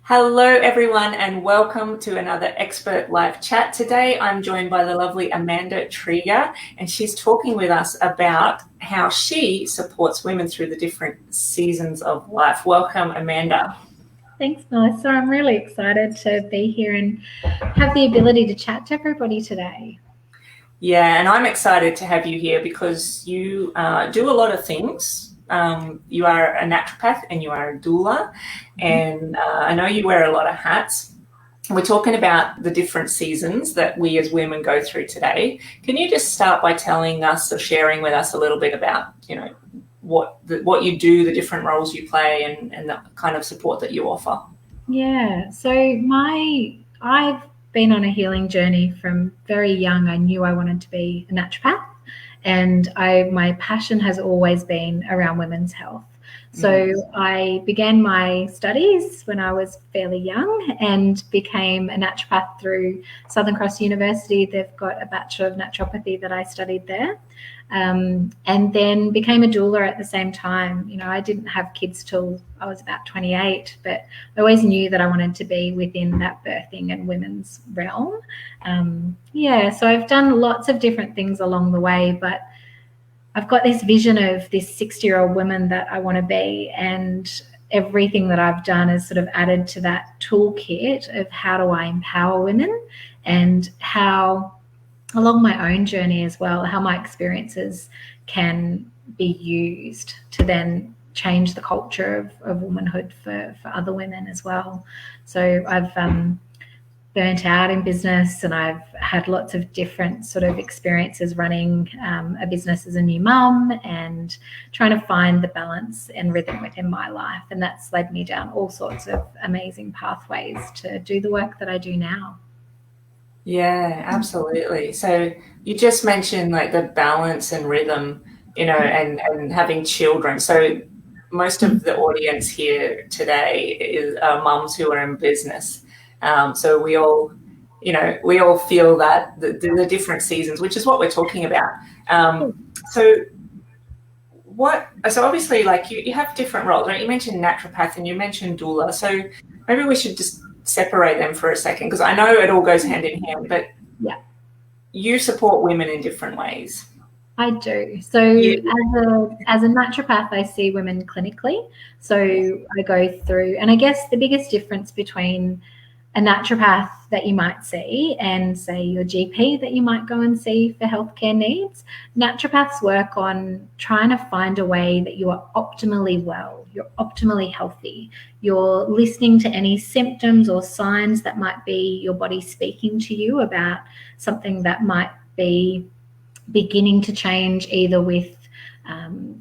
Hello, everyone, and welcome to another Expert Live Chat. Today, I'm joined by the lovely Amanda Trieger, and she's talking with us about how she supports women through the different seasons of life. Welcome, Amanda. Thanks, Melissa. I'm really excited to be here and have the ability to chat to everybody today. Yeah, and I'm excited to have you here because you do a lot of things. You are a naturopath and you are a doula, and I know you wear a lot of hats. We're talking about the different seasons that we as women go through today. Can you just start by telling us or sharing with us a little bit about, what you do, the different roles you play, and the kind of support that you offer? Yeah, so I've been on a healing journey from very young. I knew I wanted to be a naturopath, and my passion has always been around women's health. So I began my studies when I was fairly young and became a naturopath through Southern Cross University. They've got a Bachelor of Naturopathy that I studied there. And then became a doula at the same time. I didn't have kids till I was about 28, but I always knew that I wanted to be within that birthing and women's realm. So I've done lots of different things along the way, but I've got this vision of this 60-year-old woman that I want to be, and everything that I've done has sort of added to that toolkit of how do I empower women, and how along my own journey as well, how my experiences can be used to then change the culture of womanhood for other women as well. So I've burnt out in business, and I've had lots of different sort of experiences running a business as a new mum and trying to find the balance and rhythm within my life. And that's led me down all sorts of amazing pathways to do the work that I do now. Yeah, absolutely. So you just mentioned like the balance and rhythm, and having children. So most of the audience here today is mums who are in business. So we all feel that the different seasons, which is what we're talking about. So obviously, like you have different roles, right? You mentioned naturopath and you mentioned doula. So maybe we should just separate them for a second, because I know it all goes hand in hand, but yeah, you support women in different ways. I do. So as a naturopath, I see women clinically. So I go through, and I guess the biggest difference between a naturopath that you might see and say your GP that you might go and see for healthcare needs, naturopaths work on trying to find a way that you are optimally well, you're optimally healthy, you're listening to any symptoms or signs that might be your body speaking to you about something that might be beginning to change, either with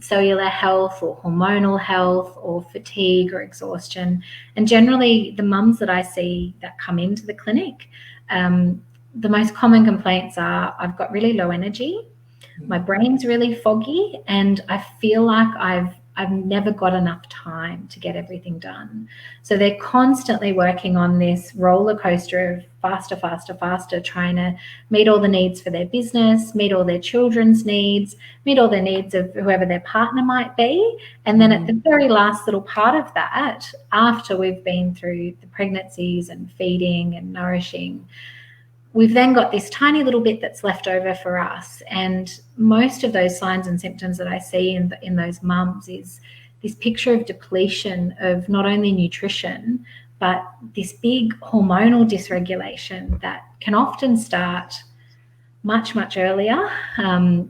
cellular health or hormonal health or fatigue or exhaustion. And generally the mums that I see that come into the clinic, the most common complaints are, I've got really low energy, my brain's really foggy, and I feel like I've never got enough time to get everything done. So they're constantly working on this roller coaster of faster, faster, faster, trying to meet all the needs for their business, meet all their children's needs, meet all their needs of whoever their partner might be. And then at the very last little part of that, after we've been through the pregnancies and feeding and nourishing, we've then got this tiny little bit that's left over for us. And most of those signs and symptoms that I see in those mums is this picture of depletion of not only nutrition, but this big hormonal dysregulation that can often start much, much earlier. I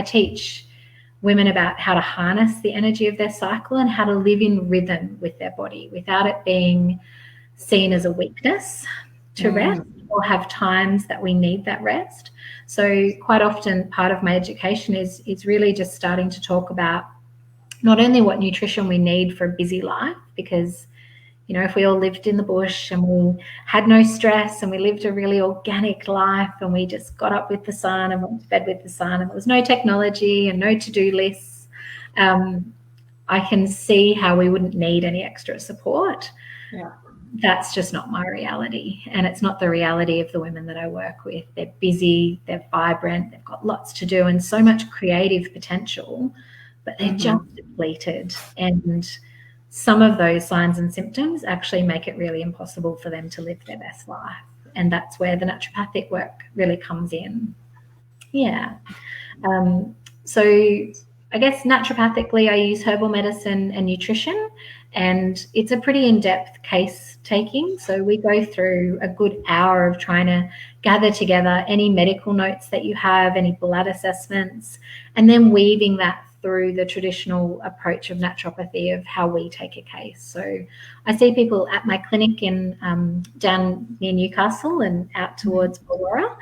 teach women about how to harness the energy of their cycle and how to live in rhythm with their body without it being seen as a weakness to rest, or have times that we need that rest. So quite often part of my education is really just starting to talk about not only what nutrition we need for a busy life, because if we all lived in the bush and we had no stress and we lived a really organic life and we just got up with the sun and went to bed with the sun and there was no technology and no to-do lists, I can see how we wouldn't need any extra support. Yeah. That's just not my reality, and it's not the reality of the women that I work with. They're busy, they're vibrant, they've got lots to do and so much creative potential, but they're just depleted. And some of those signs and symptoms actually make it really impossible for them to live their best life. And that's where the naturopathic work really comes in. Yeah. So I guess naturopathically, I use herbal medicine and nutrition, and it's a pretty in-depth case taking. So we go through a good hour of trying to gather together any medical notes that you have, any blood assessments, and then weaving that through the traditional approach of naturopathy of how we take a case. So I see people at my clinic in down near Newcastle and out towards Aurora.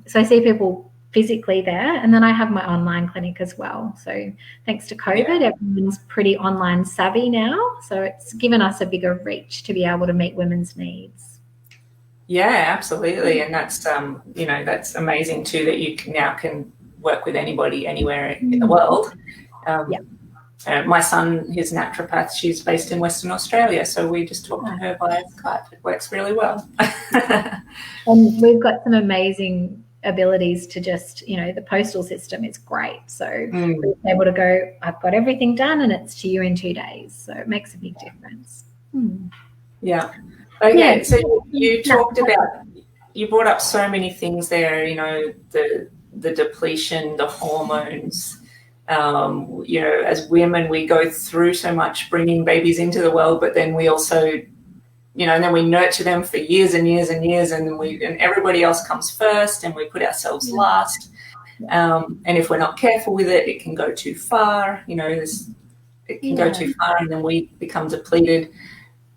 So I see people physically there, and then I have my online clinic as well. So thanks to COVID, everyone's pretty online savvy now, so it's given us a bigger reach to be able to meet women's needs. Yeah, absolutely. And that's that's amazing too, that you can work with anybody anywhere in the world. My son, his naturopath, she's based in Western Australia, so we just talk to her via Skype. It works really well. And we've got some amazing abilities to just, the postal system is great. So we're able to go, I've got everything done and it's to you in 2 days. So it makes a big difference. Yeah. Okay. So you talked about, you brought up so many things there, the depletion, the hormones. As women, we go through so much bringing babies into the world, but then we also, and then we nurture them for years and years and years, and everybody else comes first, and we put ourselves last. And if we're not careful with it, it can go too far. It can go too far, and then we become depleted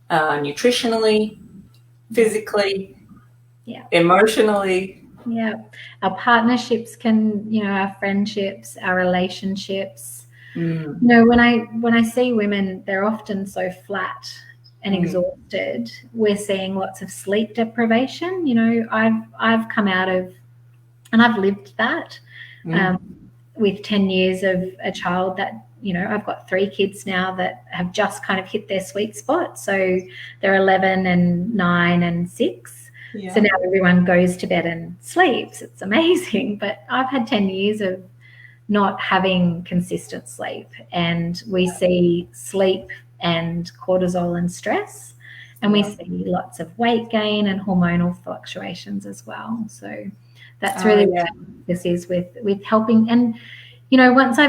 nutritionally, physically, emotionally. Yeah, our partnerships can, our friendships, our relationships. When I see women, they're often so flat and exhausted. We're seeing lots of sleep deprivation. I've come out of, and I've lived that with 10 years of a child that, I've got 3 kids now that have just kind of hit their sweet spot. So they're 11 and 9 and 6. Yeah. So now everyone goes to bed and sleeps. It's amazing. But I've had 10 years of not having consistent sleep, and we see sleep and cortisol and stress, and we see lots of weight gain and hormonal fluctuations as well. So that's really what this is with helping. And once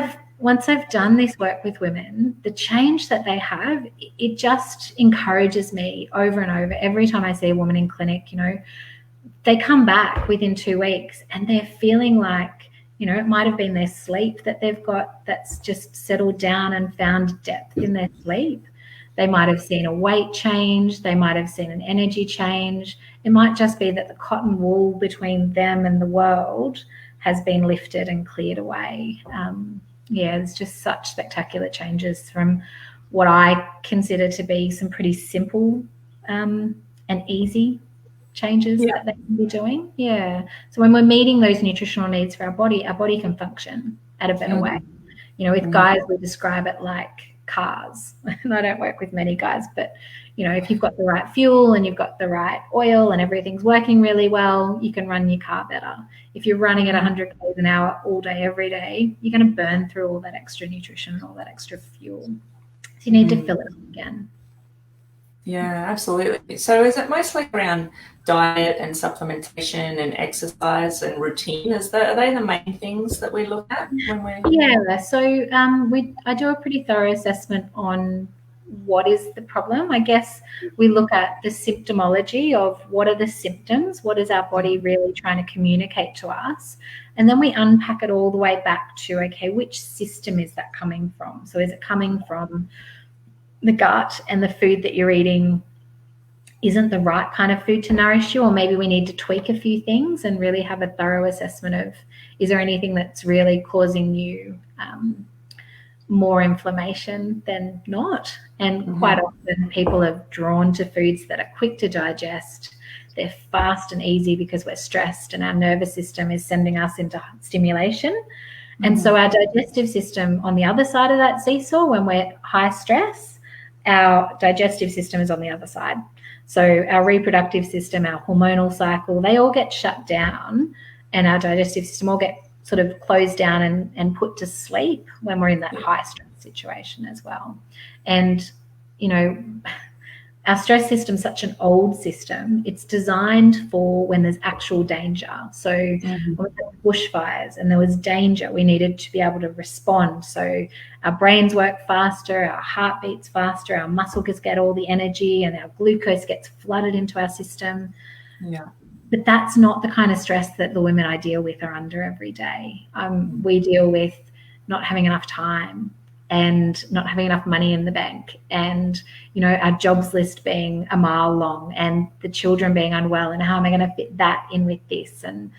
I've done this work with women, the change that they have, it just encourages me over and over. Every time I see a woman in clinic, they come back within 2 weeks and they're feeling like, it might have been their sleep that they've got that's just settled down and found depth in their sleep. They might have seen a weight change. They might have seen an energy change. It might just be that the cotton wool between them and the world has been lifted and cleared away. There's just such spectacular changes from what I consider to be some pretty simple and easy changes that they can be doing. So when we're meeting those nutritional needs for our body can function at a better way. With guys, we describe it like cars. And I don't work with many guys, but if you've got the right fuel and you've got the right oil and everything's working really well, you can run your car better. If you're running at 100 km an hour all day, every day, you're going to burn through all that extra nutrition and all that extra fuel. So you need to fill it again. Yeah, absolutely. So is it mostly around diet and supplementation and exercise and routine? Are they the main things that we look at when we're... Yeah, so I do a pretty thorough assessment on what is the problem. I guess we look at the symptomology of what are the symptoms, what is our body really trying to communicate to us, and then we unpack it all the way back to, okay, which system is that coming from? So is it coming from the gut and the food that you're eating isn't the right kind of food to nourish you, or maybe we need to tweak a few things and really have a thorough assessment of, is there anything that's really causing you more inflammation than not? And quite often people are drawn to foods that are quick to digest. They're fast and easy because we're stressed and our nervous system is sending us into stimulation. And so our digestive system on the other side of that seesaw, when we're high stress, our digestive system is on the other side. So our reproductive system, our hormonal cycle, they all get shut down, and our digestive system all get sort of closed down and put to sleep when we're in that high stress situation as well. And, you know, our stress system is such an old system. It's designed for when there's actual danger. So when there were bushfires and there was danger, we needed to be able to respond. So our brains work faster, our heart beats faster, our muscles get all the energy, and our glucose gets flooded into our system. Yeah. But that's not the kind of stress that the women I deal with are under every day. We deal with not having enough time and not having enough money in the bank, and, you know, our jobs list being a mile long, and the children being unwell, and how am I going to fit that in with this? And,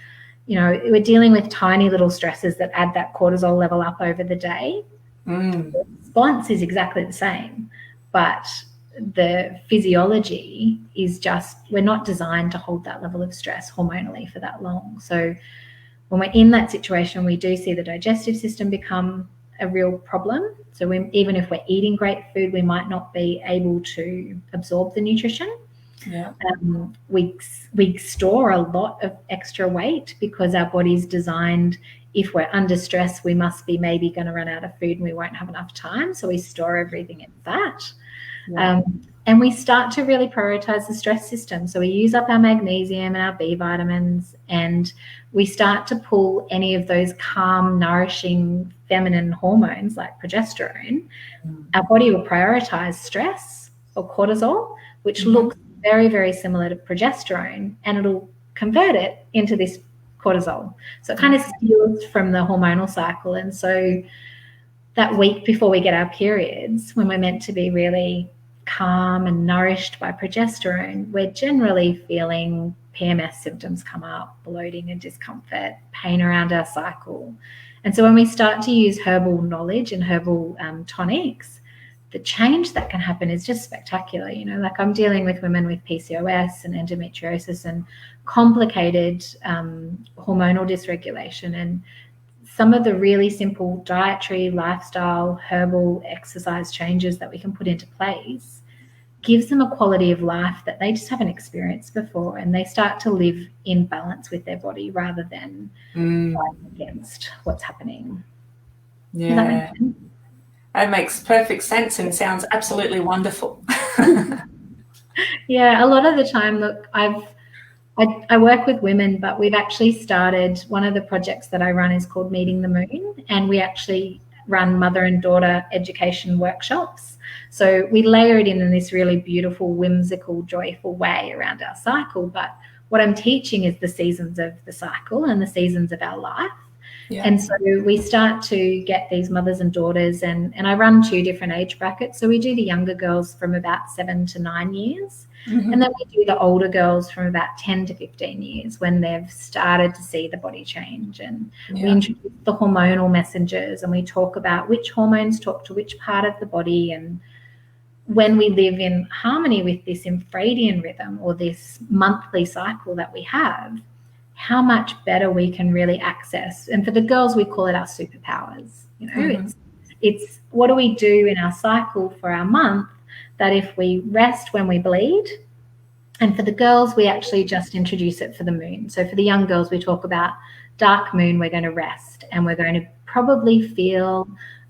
you know, we're dealing with tiny little stresses that add that cortisol level up over the day. The response is exactly the same, but the physiology is just, we're not designed to hold that level of stress hormonally for that long. So when we're in that situation, we do see the digestive system become a real problem. So even if we're eating great food, we might not be able to absorb the nutrition. Yeah. We store a lot of extra weight because our body's designed, if we're under stress, we must be maybe going to run out of food and we won't have enough time. So we store everything in fat. Yeah. And we start to really prioritize the stress system. So we use up our magnesium and our B vitamins, and we start to pull any of those calm, nourishing feminine hormones like progesterone. Our body will prioritize stress or cortisol, which looks very, very similar to progesterone, and it'll convert it into this cortisol. So it kind of steals from the hormonal cycle. And so that week before we get our periods, when we're meant to be really calm and nourished by progesterone, we're generally feeling PMS symptoms come up, bloating and discomfort, pain around our cycle. And so when we start to use herbal knowledge and herbal tonics, the change that can happen is just spectacular. You know, like I'm dealing with women with PCOS and endometriosis and complicated hormonal dysregulation, and some of the really simple dietary, lifestyle, herbal exercise changes that we can put into place gives them a quality of life that they just haven't experienced before, and they start to live in balance with their body rather than fighting against what's happening. Yeah. Does that make sense? That makes perfect sense and sounds absolutely wonderful. Yeah, a lot of the time, look, I work with women, but we've actually started, one of the projects that I run is called Meeting the Moon, and we actually run mother and daughter education workshops. So we layer it in this really beautiful, whimsical, joyful way around our cycle. But what I'm teaching is the seasons of the cycle and the seasons of our life. Yeah. And so we start to get these mothers and daughters, and I run 2 different age brackets. So we do the younger girls from about 7 to 9 years. And then we do the older girls from about 10 to 15 years when they've started to see the body change. And we introduce the hormonal messengers, and we talk about which hormones talk to which part of the body. And when we live in harmony with this infradian rhythm, or this monthly cycle that we have, how much better we can really access. And for the girls, we call it our superpowers. You know, it's what do we do in our cycle for our month, that if we rest when we bleed, and for the girls, we actually just introduce it for the moon. So for the young girls, we talk about dark moon, we're going to rest, and we're going to probably feel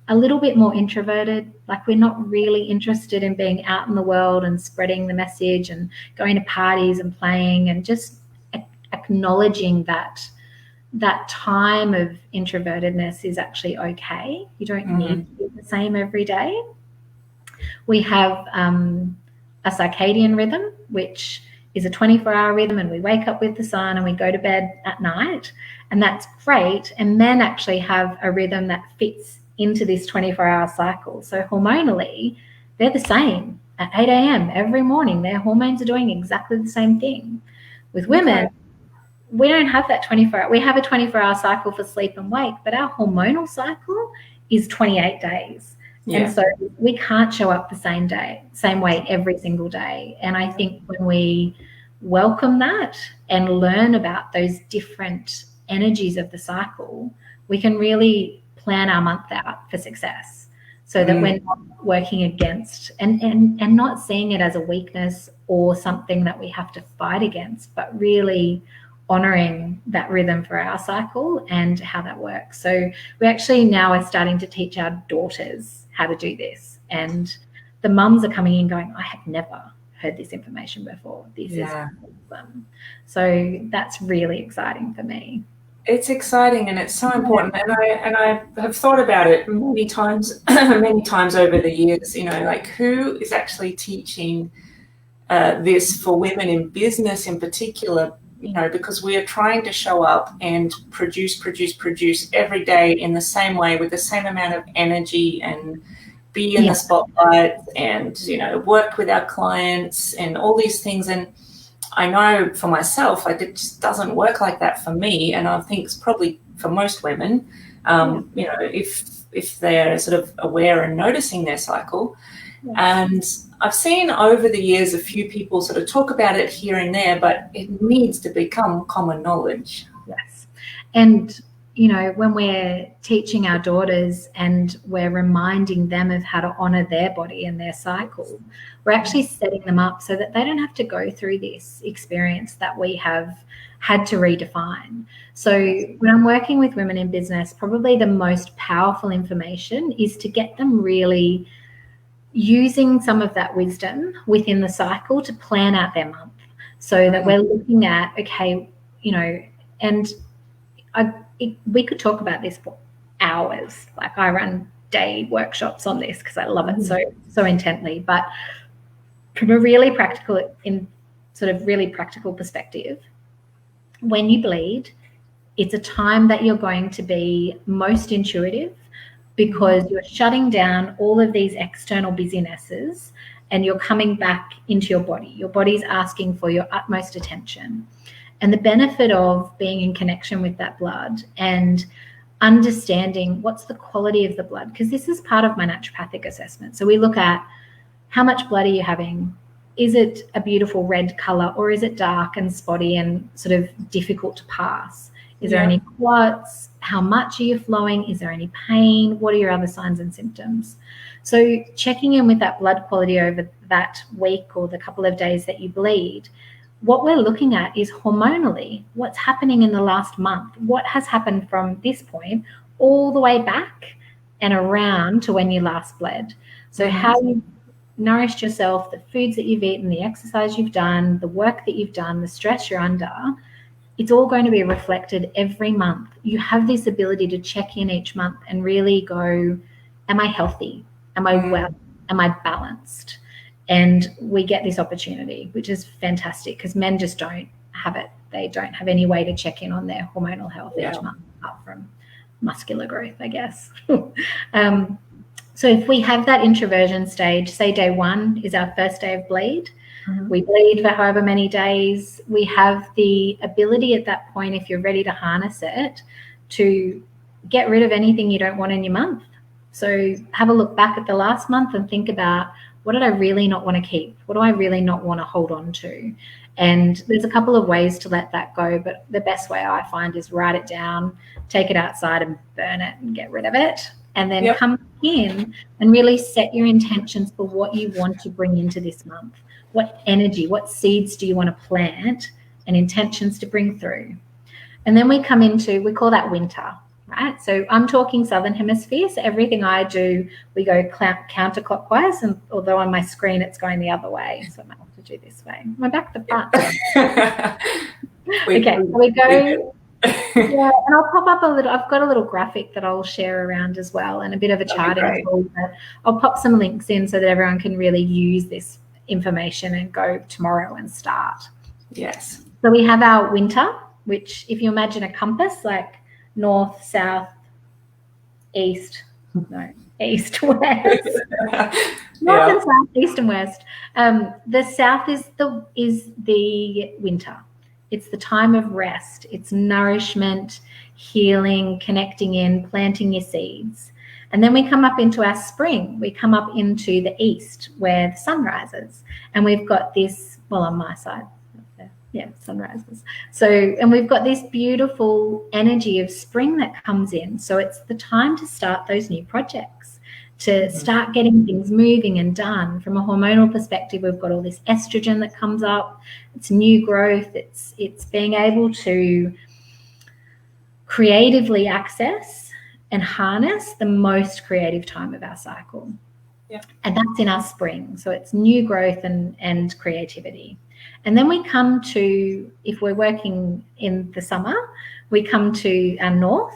a little bit more introverted, like we're not really interested in being out in the world and spreading the message and going to parties and playing, and just acknowledging that time of introvertedness is actually okay. You don't need to be the same every day. We have a circadian rhythm, which is a 24-hour rhythm, and we wake up with the sun and we go to bed at night, and that's great. And men actually have a rhythm that fits into this 24-hour cycle. So hormonally, they're the same at 8 a.m. every morning. Their hormones are doing exactly the same thing. With women, we don't have that 24-hour. We have a 24-hour cycle for sleep and wake, but our hormonal cycle is 28 days. Yeah. And so we can't show up the same way every single day. And I think when we welcome that and learn about those different energies of the cycle, we can really plan our month out for success, so that we're not working against and not seeing it as a weakness or something that we have to fight against, but really honoring that rhythm for our cycle and how that works. So we actually now are starting to teach our daughters how to do this. And the mums are coming in going, I have never heard this information before. This is awesome. So that's really exciting for me. It's exciting and it's so important, and I have thought about it many times over the years. You know, like who is actually teaching this for women in business in particular? You know, because we are trying to show up and produce every day in the same way with the same amount of energy and be in the spotlight and, you know, work with our clients and all these things. And I know for myself, like it just doesn't work like that for me. And I think it's probably for most women, you know, if they're sort of aware and noticing their cycle. And I've seen over the years a few people sort of talk about it here and there, but it needs to become common knowledge. Yes. And, you know, when we're teaching our daughters and we're reminding them of how to honor their body and their cycle, we're actually setting them up so that they don't have to go through this experience that we have had to redefine. So when I'm working with women in business, probably the most powerful information is to get them really using some of that wisdom within the cycle to plan out their month, so that we're looking at, okay, you know, and we could talk about this for hours. Like I run day workshops on this because I love it so intently. But from a really practical perspective, when you bleed, it's a time that you're going to be most intuitive, because you're shutting down all of these external busynesses and you're coming back into your body. Your body's asking for your utmost attention. And the benefit of being in connection with that blood and understanding what's the quality of the blood, because this is part of my naturopathic assessment. So we look at how much blood are you having? Is it a beautiful red color, or is it dark and spotty and sort of difficult to pass? Is there any clots? How much are you flowing? Is there any pain? What are your other signs and symptoms? So checking in with that blood quality over that week or the couple of days that you bleed, what we're looking at is hormonally, what's happening in the last month, what has happened from this point all the way back and around to when you last bled. So how you nourished yourself, the foods that you've eaten, the exercise you've done, the work that you've done, the stress you're under, it's all going to be reflected every month. You have this ability to check in each month and really go, am I healthy? Am I well? Am I balanced? And we get this opportunity, which is fantastic, because men just don't have it. They don't have any way to check in on their hormonal health each month, apart from muscular growth, I guess. So if we have that introversion stage, say day 1 is our first day of bleed, we bleed for however many days, we have the ability at that point, if you're ready to harness it, to get rid of anything you don't want in your month. So have a look back at the last month and think about, what did I really not want to keep? What do I really not want to hold on to? And there's a couple of ways to let that go, but the best way I find is write it down, take it outside and burn it and get rid of it. And then come in and really set your intentions for what you want to bring into this month. What energy, what seeds do you want to plant and intentions to bring through? And then we come into, we call that winter, right? So I'm talking Southern Hemisphere. So everything I do, we go counterclockwise. And although on my screen, it's going the other way. So I might have to do this way. Am I back to the front? Okay, so we go. Yeah, and I'll pop up a little, I've got a little graphic that I'll share around as well, and a bit of a charting tool. I'll pop some links in so that everyone can really use this information and go tomorrow and start. Yes. So we have our winter, which if you imagine a compass, like north, south, east, west. North and south, east and west. The south is the winter. It's the time of rest. It's nourishment, healing, connecting in, planting your seeds. And then we come up into our spring. We come up into the east where the sun rises. And we've got this, well, on my side, sun rises. So, and we've got this beautiful energy of spring that comes in. So it's the time to start those new projects, to start getting things moving and done. From a hormonal perspective, we've got all this estrogen that comes up. It's new growth. It's being able to creatively access and harness the most creative time of our cycle. Yeah. And that's in our spring. So it's new growth and creativity. And then we come to, if we're working in the summer, we come to our north,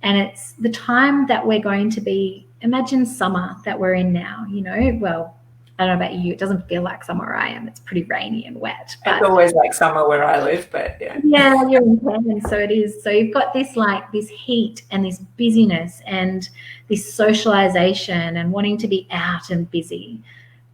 and it's the time that we're going to be, imagine summer that we're in now, you know, well, I don't know about you, it doesn't feel like summer where I am. It's pretty rainy and wet. But it's always like summer where I live, but yeah. Yeah, you're in Cairns, so it is. So you've got this this heat and this busyness and this socialization and wanting to be out and busy.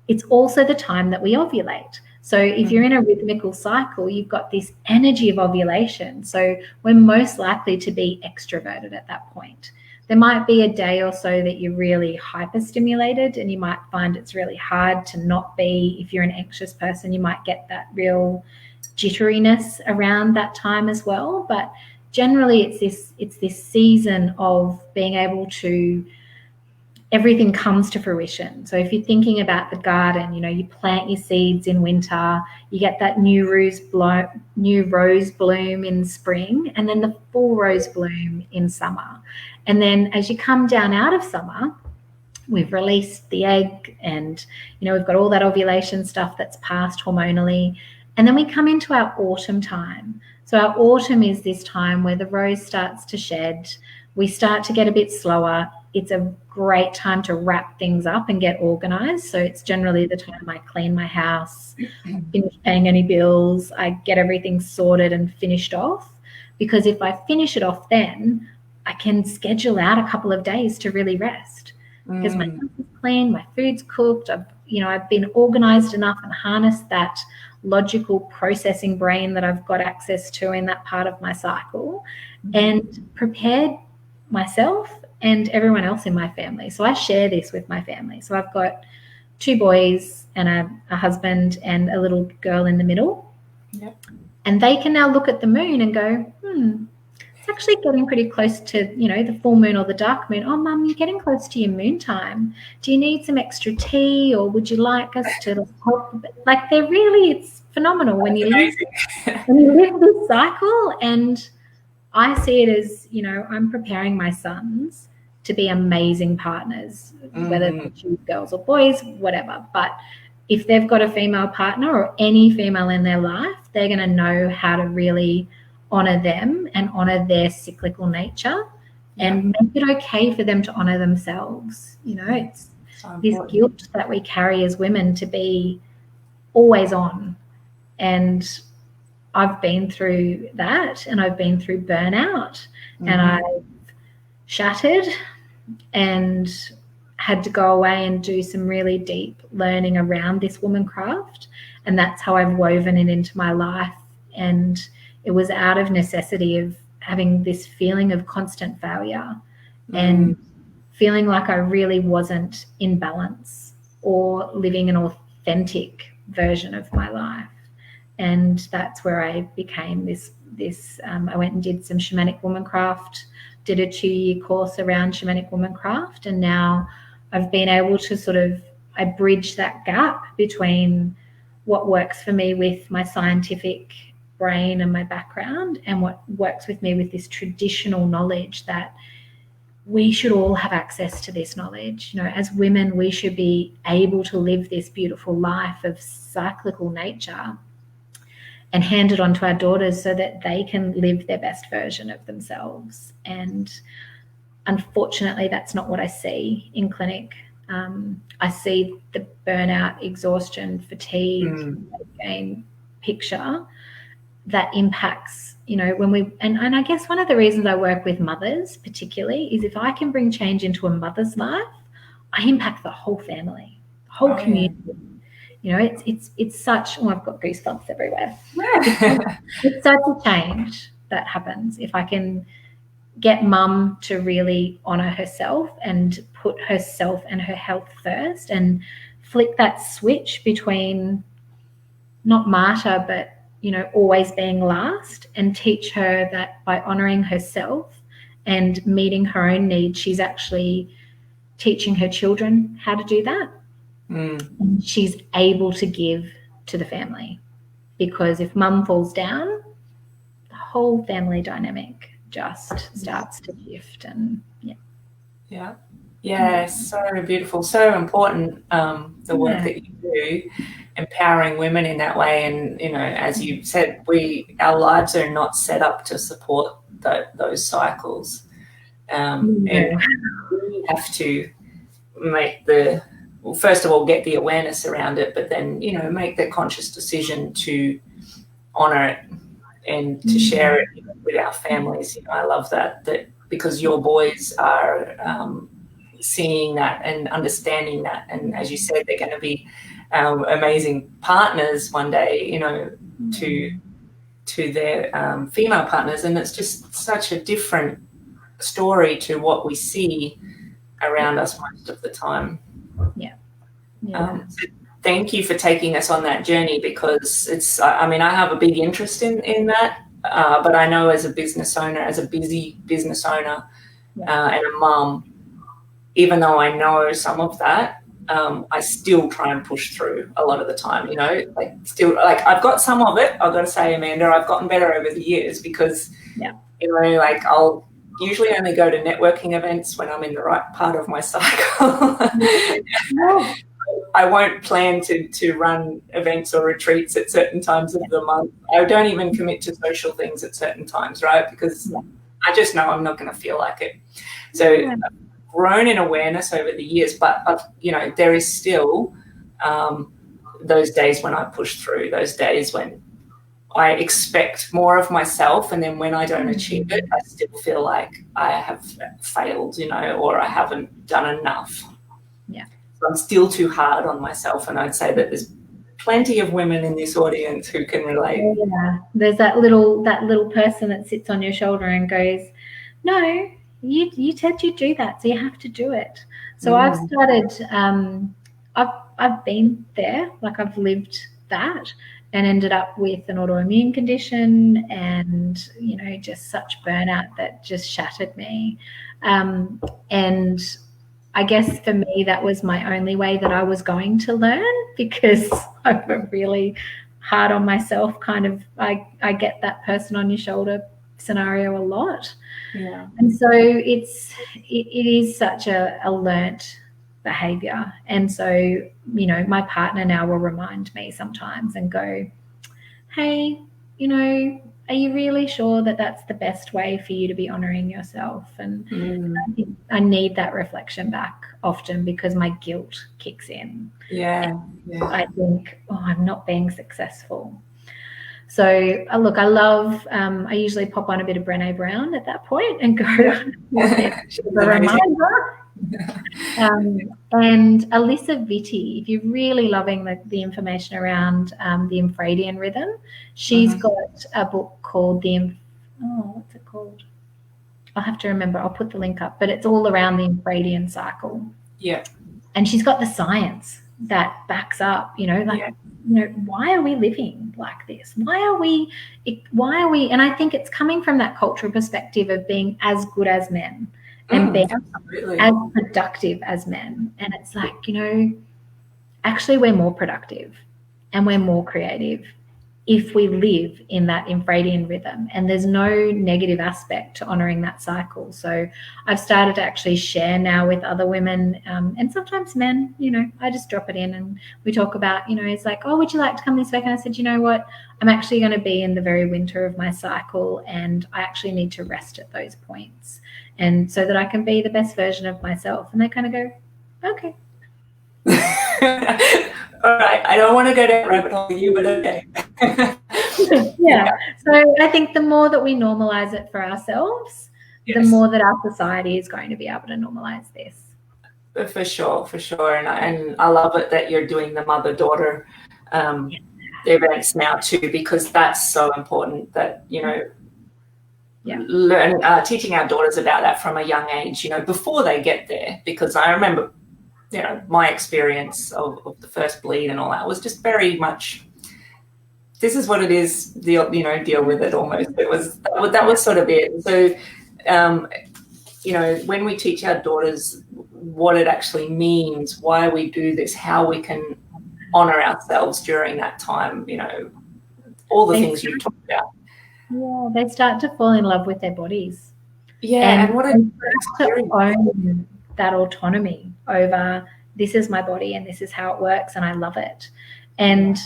It's also the time that we ovulate. So if you're in a rhythmical cycle, you've got this energy of ovulation. So we're most likely to be extroverted at that point. There might be a day or so that you're really hyperstimulated, and you might find it's really hard to not be. If you're an anxious person, you might get that real jitteriness around that time as well. But generally it's this season of being able to, everything comes to fruition. So if you're thinking about the garden, you know, you plant your seeds in winter, you get that new rose bloom in spring, and then the full rose bloom in summer. And then as you come down out of summer, we've released the egg, and, you know, we've got all that ovulation stuff that's passed hormonally. And then we come into our autumn time. So our autumn is this time where the rose starts to shed. We start to get a bit slower. It's a great time to wrap things up and get organized. So it's generally the time I clean my house, finish paying any bills, I get everything sorted and finished off. Because if I finish it off then, I can schedule out a couple of days to really rest. Because my house is clean, my food's cooked, I've been organized enough and harnessed that logical processing brain that I've got access to in that part of my cycle, and prepared myself and everyone else in my family. So I share this with my family. So I've got 2 boys and a husband and a little girl in the middle. Yep. And they can now look at the moon and go, it's actually getting pretty close to, you know, the full moon or the dark moon. Oh, Mum, you're getting close to your moon time. Do you need some extra tea, or would you like us to help? Like, it's phenomenal when you live this cycle. And I see it as, you know, I'm preparing my sons to be amazing partners, whether they choose girls or boys, whatever. But if they've got a female partner or any female in their life, they're going to know how to really honor them and honor their cyclical nature, and make it okay for them to honor themselves. You know, it's this guilt that we carry as women to be always on. And I've been through that, and I've been through burnout, and I've shattered and had to go away and do some really deep learning around this womancraft. And that's how I've woven it into my life. And it was out of necessity of having this feeling of constant failure and feeling like I really wasn't in balance or living an authentic version of my life. And that's where I became this I went and did some shamanic womancraft, did a 2-year course around shamanic womancraft, and now I've been able to I bridge that gap between what works for me with my scientific brain and my background, and what works with me with this traditional knowledge that we should all have access to this knowledge. You know, as women, we should be able to live this beautiful life of cyclical nature and hand it on to our daughters so that they can live their best version of themselves. And unfortunately, that's not what I see in clinic. I see the burnout, exhaustion, fatigue, again, picture that impacts, you know, when we, and I guess one of the reasons I work with mothers particularly is if I can bring change into a mother's life, I impact the whole family, the whole community. Yeah. You know, it's such, I've got goosebumps everywhere. It's such a change that happens if I can get mum to really honor herself and put herself and her health first, and flick that switch between not martyr, but, you know, always being last, and teach her that by honoring herself and meeting her own needs, she's actually teaching her children how to do that. And she's able to give to the family, because if mum falls down, the whole family dynamic just starts to shift. And Yeah. Yeah, so beautiful, so important, the work that you do, empowering women in that way. And, you know, as you said, our lives are not set up to support those cycles. And we have to make first of all, get the awareness around it, but then, you know, make the conscious decision to honor it and to share it with our families. You know, I love that because your boys are seeing that and understanding that, and as you said, they're going to be amazing partners one day, you know, to their female partners, and it's just such a different story to what we see around us most of the time. So thank you for taking us on that journey, because I mean, I have a big interest in that, but I know as a business owner, as a busy business owner, and a mum, even though I know some of that, I still try and push through a lot of the time, you know, I've got some of it, I've got to say, Amanda, I've gotten better over the years, because, you know, like I'll usually only go to networking events when I'm in the right part of my cycle. I won't plan to run events or retreats at certain times of the month. I don't even commit to social things at certain times, right? Because I just know I'm not going to feel like it. So I've grown in awareness over the years, but you know, there is still those days when I push through, those days when I expect more of myself, and then when I don't achieve it, I still feel like I have failed, you know, or I haven't done enough. So I'm still too hard on myself, and I'd say that there's plenty of women in this audience who can relate. There's that little person that sits on your shoulder and goes, no, you said you'd do that, so you have to do it. So I've started, I've been there, like I've lived that, and ended up with an autoimmune condition, and, you know, just such burnout that just shattered me. And I guess for me, that was my only way that I was going to learn, because I'm really hard on myself. Kind of, I get that person on your shoulder scenario a lot. And so it is such a learnt behavior. And so, you know, my partner now will remind me sometimes and go, hey, you know, are you really sure that that's the best way for you to be honoring yourself? And I need that reflection back often, because my guilt kicks in. I think, I'm not being successful. So look, I love, I usually pop on a bit of Brené Brown at that point and go, a reminder. And Alyssa Vitti, if you're really loving the information around the infradian rhythm, she's got a book called what's it called? I'll have to remember. I'll put the link up, but it's all around the infradian cycle. And she's got the science that backs up, you know, like, you know, why are we living like this? Why are we? And I think it's coming from that cultural perspective of being as good as men and being as productive as men. And it's like, you know, actually we're more productive and we're more creative if we live in that infradian rhythm, and there's no negative aspect to honoring that cycle. So I've started to actually share now with other women, and sometimes men, you know, I just drop it in and we talk about, you know, it's like, oh, would you like to come this week? And I said, you know what, I'm actually going to be in the very winter of my cycle, and I actually need to rest at those points, and so that I can be the best version of myself. And they kind of go, okay. All right, I don't want to go down rabbit hole with you, but okay. So I think the more that we normalize it for ourselves, the more that our society is going to be able to normalize this. For sure. And I love it that you're doing the mother-daughter events now too, because that's so important that, you know, teaching our daughters about that from a young age, you know, before they get there. Because I remember, you know, my experience of the first bleed and all that was just very much, this is what it is, deal with it almost. That was sort of it. So, you know, when we teach our daughters what it actually means, why we do this, how we can honor ourselves during that time, you know, all the things you talked about. They start to fall in love with their bodies. And what a experience. that autonomy over, this is my body and this is how it works and I love it. And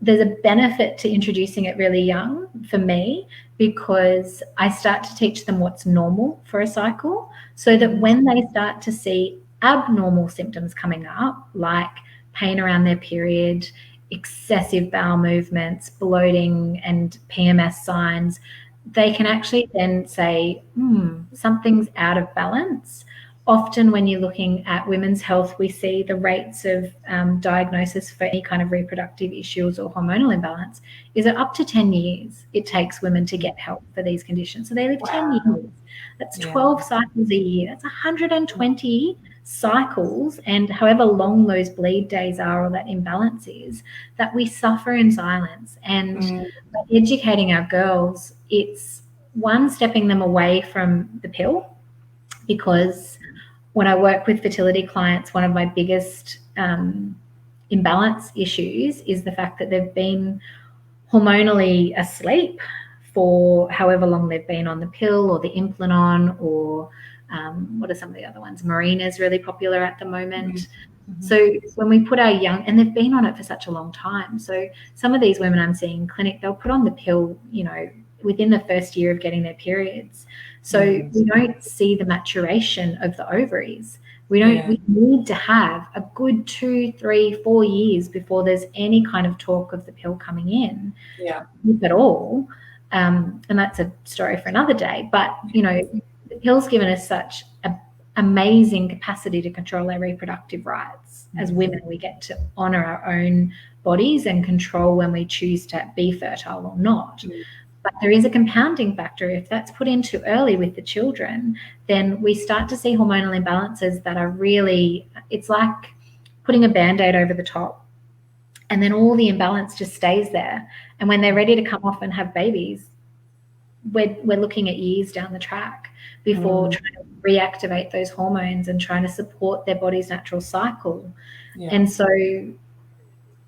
there's a benefit to introducing it really young for me, because I start to teach them what's normal for a cycle, so that when they start to see abnormal symptoms coming up, like pain around their period, excessive bowel movements, bloating, and PMS signs, they can actually then say, something's out of balance. Often when you're looking at women's health, we see the rates of diagnosis for any kind of reproductive issues or hormonal imbalance is up to 10 years it takes women to get help for these conditions. So they live 10 years. That's 12 cycles a year. That's 120 cycles, and however long those bleed days are or that imbalance is, that we suffer in silence. And by educating our girls, it's one, stepping them away from the pill, because when I work with fertility clients, one of my biggest imbalance issues is the fact that they've been hormonally asleep for however long they've been on the pill or the Implanon, or what are some of the other ones? Mirena is really popular at the moment. So when we put our young, and they've been on it for such a long time. So some of these women I'm seeing in clinic, they'll put on the pill, within the first year of getting their periods. So we don't see the maturation of the ovaries. We need to have a good 2, 3, 4 years before there's any kind of talk of the pill coming in, if at all. And that's a story for another day. But, the pill's given us such an amazing capacity to control our reproductive rights. As women, we get to honour our own bodies and control when we choose to be fertile or not. But there is a compounding factor. If that's put in too early with the children, then we start to see hormonal imbalances that are really, it's like putting a Band-Aid over the top, and then all the imbalance just stays there. And when they're ready to come off and have babies, we're looking at years down the track before trying to reactivate those hormones and trying to support their body's natural cycle. And so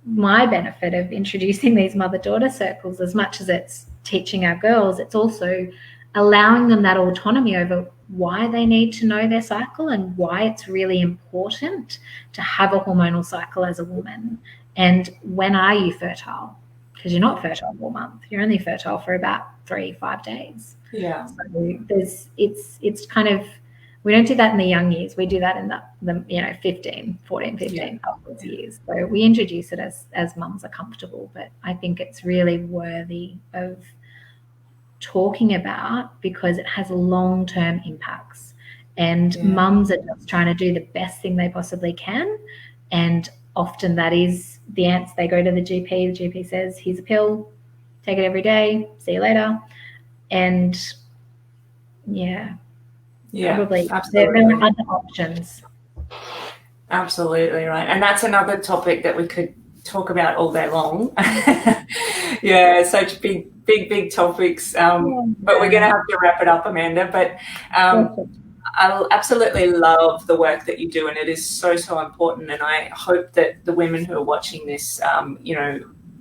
my benefit of introducing these mother-daughter circles, as much as it's teaching our girls, it's also allowing them that autonomy over why they need to know their cycle and why it's really important to have a hormonal cycle as a woman. And when are you fertile? Because you're not fertile all month. You're only fertile for about 3-5 days. So it's kind of, we don't do that in the young years. We do that in the 15 upwards years. So we introduce it as mums are comfortable, but I think it's really worthy of talking about, because it has long-term impacts. And mums are just trying to do the best thing they possibly can. And often that is the answer. They go to the GP says, here's a pill, take it every day, see you later. And probably absolutely. There are other options. Absolutely right. And that's another topic that we could talk about all day long. Such big topics. But we're going to have to wrap it up, Amanda. But I absolutely love the work that you do, and it is so important. And I hope that the women who are watching this,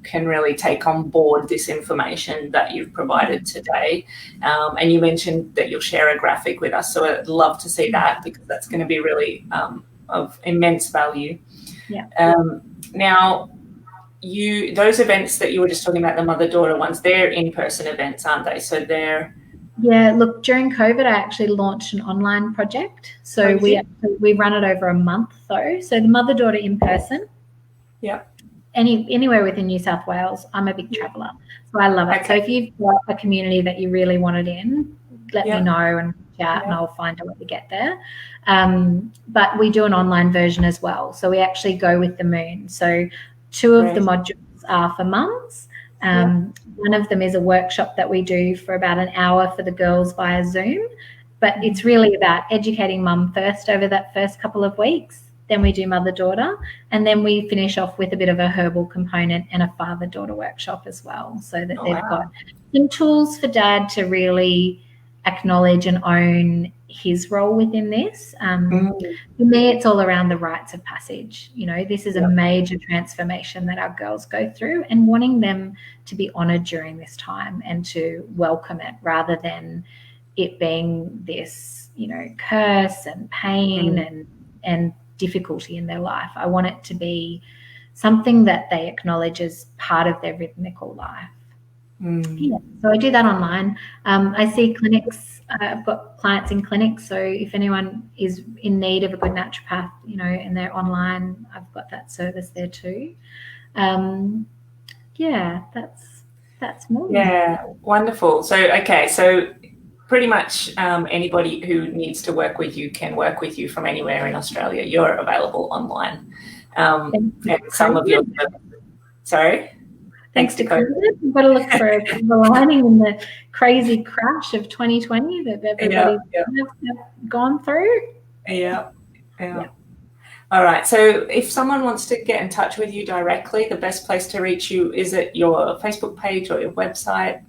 can really take on board this information that you've provided today. And you mentioned that you'll share a graphic with us, so I'd love to see that, because that's going to be really of immense value. Now, those events that you were just talking about, the mother-daughter ones, they're in-person events, aren't they? So they're... look, during COVID, I actually launched an online project. So we run it over a month, though. So the mother-daughter in person. Anywhere within New South Wales. I'm a big traveller, so I love it. So if you've got a community that you really want it in, let me know and chat, and I'll find a way to get there. But we do an online version as well. So we actually go with the moon. So 2 of the modules are for mums. One of them is a workshop that we do for about an hour for the girls via Zoom. But it's really about educating mum first over that first couple of weeks. Then we do mother-daughter, and then we finish off with a bit of a herbal component and a father-daughter workshop as well, so that they've got some tools for dad to really acknowledge and own his role within this. For me, it's all around the rites of passage. This is a major transformation that our girls go through, and wanting them to be honoured during this time and to welcome it, rather than it being this, you know, curse and pain and difficulty in their life. I want it to be something that they acknowledge as part of their rhythmical life. Yeah, so I do that online. I see clinics. I've got clients in clinics. So if anyone is in need of a good naturopath, you know, and they're online, I've got that service there too. Yeah, that's me. Yeah, wonderful. So, okay, so pretty much anybody who needs to work with you can work with you from anywhere in Australia. You're available online. And some of your, sorry? Thanks to COVID. We've got to look for a silver lining in the crazy crash of 2020 that everybody's gone through. Yeah. All right. So if someone wants to get in touch with you directly, the best place to reach you, is it your Facebook page or your website?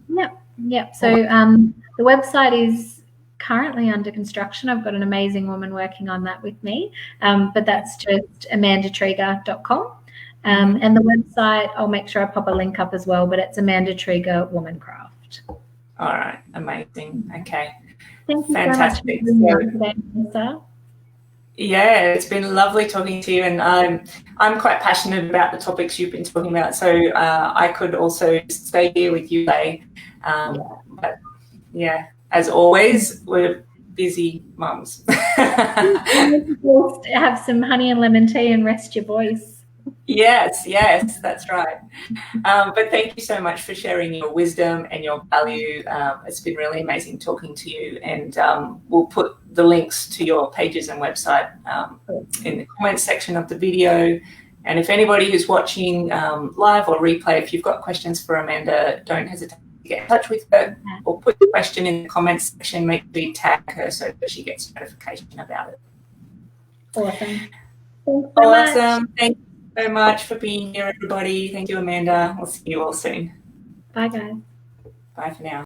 Yep. So the website is currently under construction. I've got an amazing woman working on that with me, but that's just amandatrieger.com. And the website, I'll make sure I pop a link up as well, but it's Amanda Trieger Womancraft. All right. Amazing. Okay. Thank you Fantastic. so much for being today, Melissa. Yeah, it's been lovely talking to you, and I'm quite passionate about the topics you've been talking about, so I could also stay here with you today. But yeah, as always, we're busy mums. Have some honey and lemon tea and rest your voice. Yes, that's right. But thank you so much for sharing your wisdom and your value. It's been really amazing talking to you, and we'll put the links to your pages and website in the comments section of the video. And if anybody who's watching live or replay, if you've got questions for Amanda, don't hesitate to get in touch with her, or put the question in the comments section, make sure you tag her so that she gets notification about it. Awesome. Thanks so much. Thank you so much for being here, everybody. Thank you, Amanda. We'll see you all soon. Bye, guys. Bye for now.